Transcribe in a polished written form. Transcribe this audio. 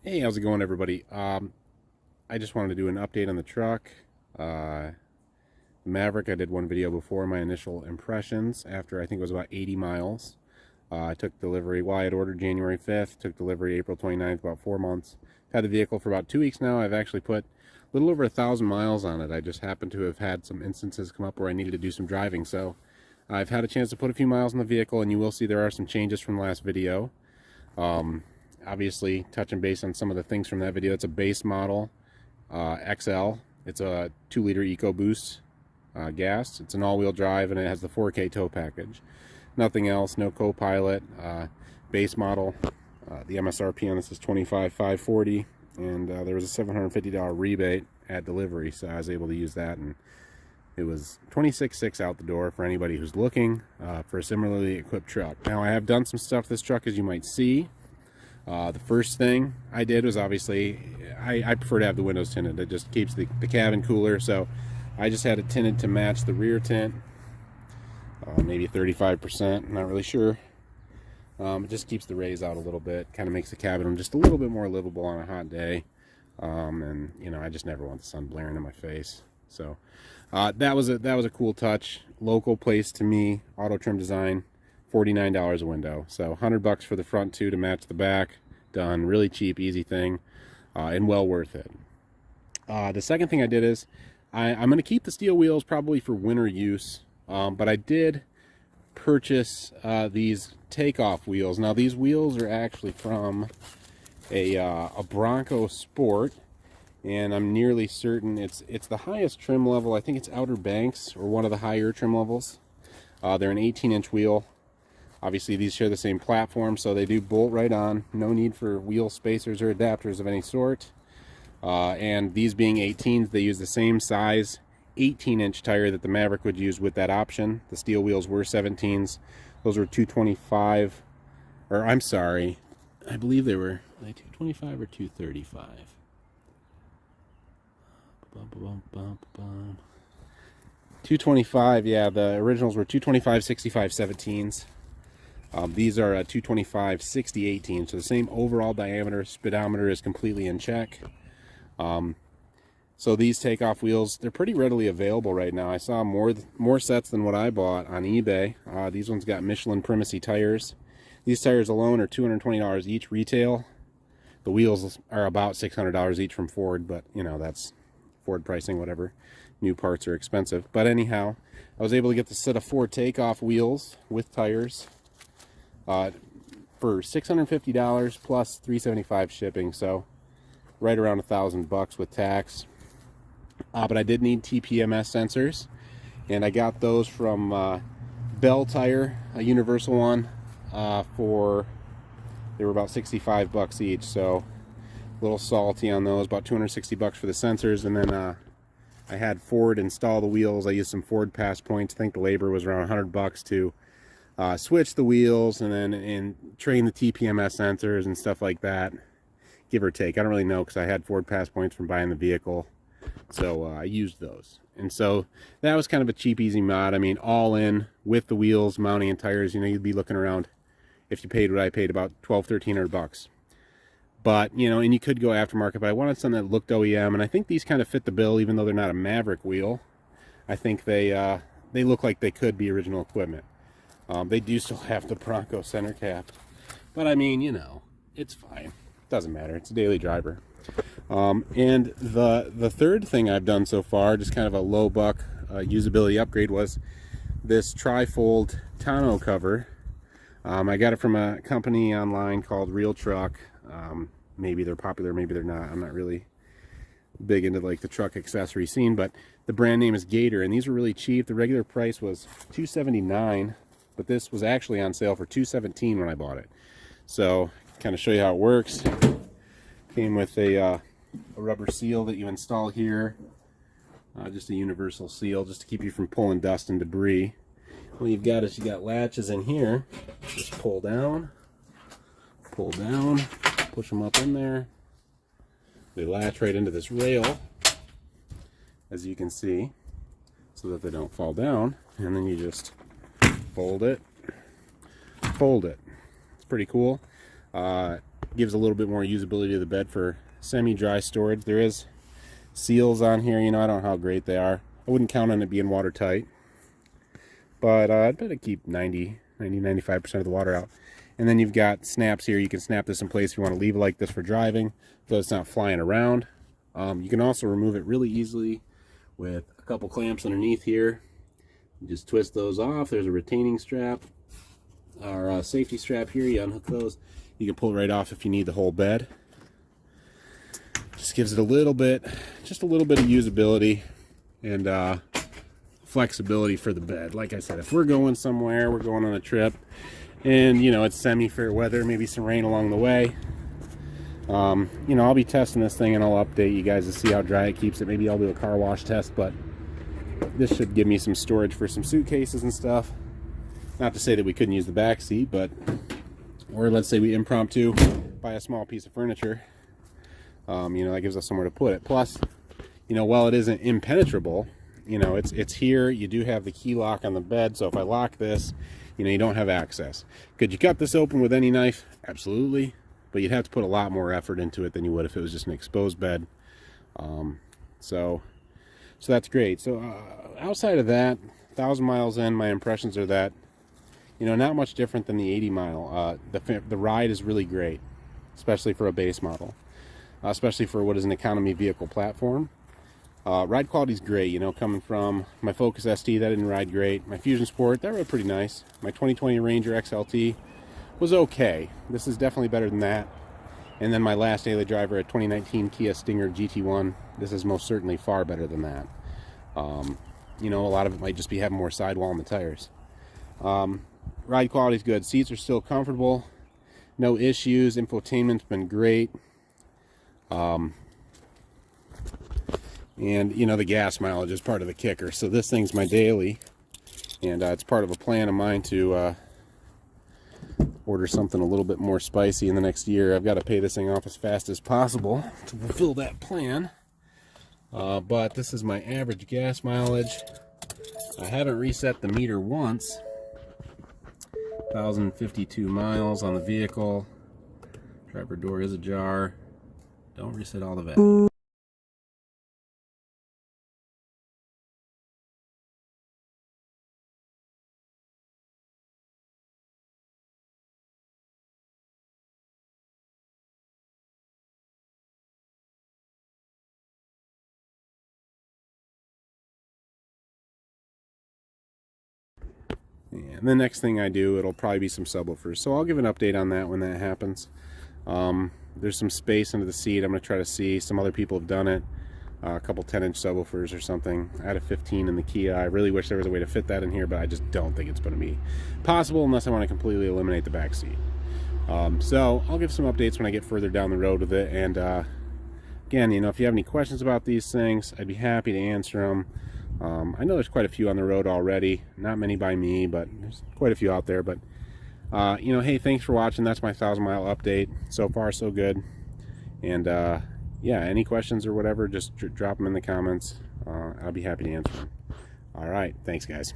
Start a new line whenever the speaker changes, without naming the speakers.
Hey, how's it going, everybody? I just wanted to do an update on the truck. Maverick, I did one video before, my initial impressions after I think it was about 80 miles. I took delivery, well, I had ordered January 5th, took delivery April 29th, about 4 months. Had the vehicle for about 2 weeks now. I've actually put a little over 1,000 miles on it. I just happened to have had some instances come up where I needed to do some driving, so I've had a chance to put a few miles on the vehicle, and you will see there are some changes from the last video. Obviously, touching base on some of the things from that video. It's a base model XL. It's a 2-liter EcoBoost gas. It's an all-wheel drive, and it has the 4K tow package. Nothing else, no co-pilot. Base model. The MSRP on this is $25,540, and there was a $750 rebate at delivery, so I was able to use that, and it was $26,600 out the door for anybody who's looking for a similarly equipped truck. Now, I have done some stuff to this truck, as you might see. The first thing I did was, obviously, I prefer to have the windows tinted. It just keeps the cabin cooler, so I just had it tinted to match the rear tint. Maybe 35%, not really sure. It just keeps the rays out a little bit, kind of makes the cabin just a little bit more livable on a hot day. And you know, I just never want the sun blaring in my face. So that was a cool touch. Local place to me, auto trim design, $49 a window. So $100 for the front two to match the back. Done. Really cheap, easy thing, and well worth it. The second thing I did is I'm going to keep the steel wheels probably for winter use, but I did purchase these Takeoff wheels. Now, these wheels are actually from a Bronco Sport, and I'm nearly certain it's the highest trim level. I think it's Outer Banks, or one of the higher trim levels. They're an 18-inch wheel. Obviously, these share the same platform, so they do bolt right on. No need for wheel spacers or adapters of any sort. And these being 18s, they use the same size 18-inch tire that the Maverick would use with that option. The steel wheels were 17s. Those were 225, or I'm sorry, I believe they were 225 or 235. 225, yeah, the originals were 225 65 17s. These are 225 60 18, so the same overall diameter. Speedometer is completely in check. So these Takeoff wheels, they're pretty readily available right now. I saw more sets than what I bought on eBay. These ones got Michelin Primacy tires. These tires alone are $220 each retail. The wheels are about $600 each from Ford, but you know, that's Ford pricing, whatever. New parts are expensive. But anyhow, I was able to get the set of 4 Takeoff wheels with tires for $650 plus $375 shipping, so right around $1,000 with tax. But I did need Tpms sensors, and I got those from Bell Tire, a universal one, they were about $65 each, so a little salty on those. About $260 for the sensors, and then I had Ford install the wheels. I used some Ford pass points. I think the labor was around $100 to switch the wheels and train the TPMS sensors and stuff like that, give or take. I don't really know, because I had Ford pass points from buying the vehicle, so I used those. And so that was kind of a cheap, easy mod. I mean, all in with the wheels, mounting, and tires, you know, you'd be looking around, if you paid what I paid, about $1,200–1,300. But you know, and you could go aftermarket, but I wanted something that looked OEM, and I think these kind of fit the bill, even though they're not a Maverick wheel. I think they look like they could be original equipment. They do still have the Bronco center cap, but I mean, you know, it's fine. Doesn't matter. It's a daily driver. And the third thing I've done so far, just kind of a low buck usability upgrade, was this trifold tonneau cover. I got it from a company online called Real Truck. Maybe they're popular, maybe they're not. I'm not really big into like the truck accessory scene, but the brand name is Gator, and these were really cheap. The regular price was $279, but this was actually on sale for $217 when I bought it. So kind of show you how it works. Came with a rubber seal that you install here, just a universal seal, just to keep you from pulling dust and debris. What you've got is you got latches in here. Just pull down, push them up in there. They latch right into this rail, as you can see, so that they don't fall down. And then you just fold it. It's pretty cool. gives a little bit more usability to the bed for semi-dry storage. There is seals on here, you know, I don't know how great they are. I wouldn't count on it being watertight, but I'd bet it keep 95% of the water out. And then you've got snaps here. You can snap this in place if you want to leave it like this for driving, so it's not flying around. You can also remove it really easily with a couple clamps underneath here. You just twist those off. There's a retaining strap or a safety strap here. You unhook those. You can pull it right off if you need the whole bed. Just gives it a little bit, just a little bit of usability and flexibility for the bed. Like I said, if we're going somewhere, we're going on a trip, and you know it's semi-fair weather, maybe some rain along the way, you know, I'll be testing this thing and I'll update you guys to see how dry it keeps it. Maybe I'll do a car wash test, but this should give me some storage for some suitcases and stuff. Not to say that we couldn't use the back seat, but, or let's say we impromptu buy a small piece of furniture, you know, that gives us somewhere to put it. Plus, you know, while it isn't impenetrable, you know, it's here. You do have the key lock on the bed, so if I lock this, you know, you don't have access. Could you cut this open with any knife? Absolutely, but you'd have to put a lot more effort into it than you would if it was just an exposed bed. So that's great. So outside of that, 1,000 miles in, my impressions are that, you know, not much different than the 80 mile. The ride is really great, especially for a base model, especially for what is an economy vehicle platform. Ride quality is great, you know, coming from my Focus ST, that didn't ride great. My Fusion Sport, that rode pretty nice. My 2020 Ranger XLT was okay. This is definitely better than that. And then my last daily driver, a 2019 Kia Stinger GT1, this is most certainly far better than that. You know, a lot of it might just be having more sidewall on the tires. Ride quality is good. Seats are still comfortable. No issues. Infotainment's been great. And you know, the gas mileage is part of the kicker. So this thing's my daily, and it's part of a plan of mine to order something a little bit more spicy in the next year. I've got to pay this thing off as fast as possible to fulfill that plan. But this is my average gas mileage. I haven't reset the meter once. 1,052 miles on the vehicle. Driver door is ajar. Don't reset all the values. And the next thing I do, it'll probably be some subwoofers. So I'll give an update on that when that happens. There's some space under the seat. I'm going to try to see. Some other people have done it. A couple 10-inch subwoofers or something. I had a 15 in the Kia. I really wish there was a way to fit that in here, but I just don't think it's going to be possible unless I want to completely eliminate the back seat. So I'll give some updates when I get further down the road with it. And again, you know, if you have any questions about these things, I'd be happy to answer them. I know there's quite a few on the road already, not many by me, but there's quite a few out there. But you know, hey, thanks for watching. That's my 1,000-mile update. So far so good. And yeah, any questions or whatever, just drop them in the comments. I'll be happy to answer them. All right, thanks guys.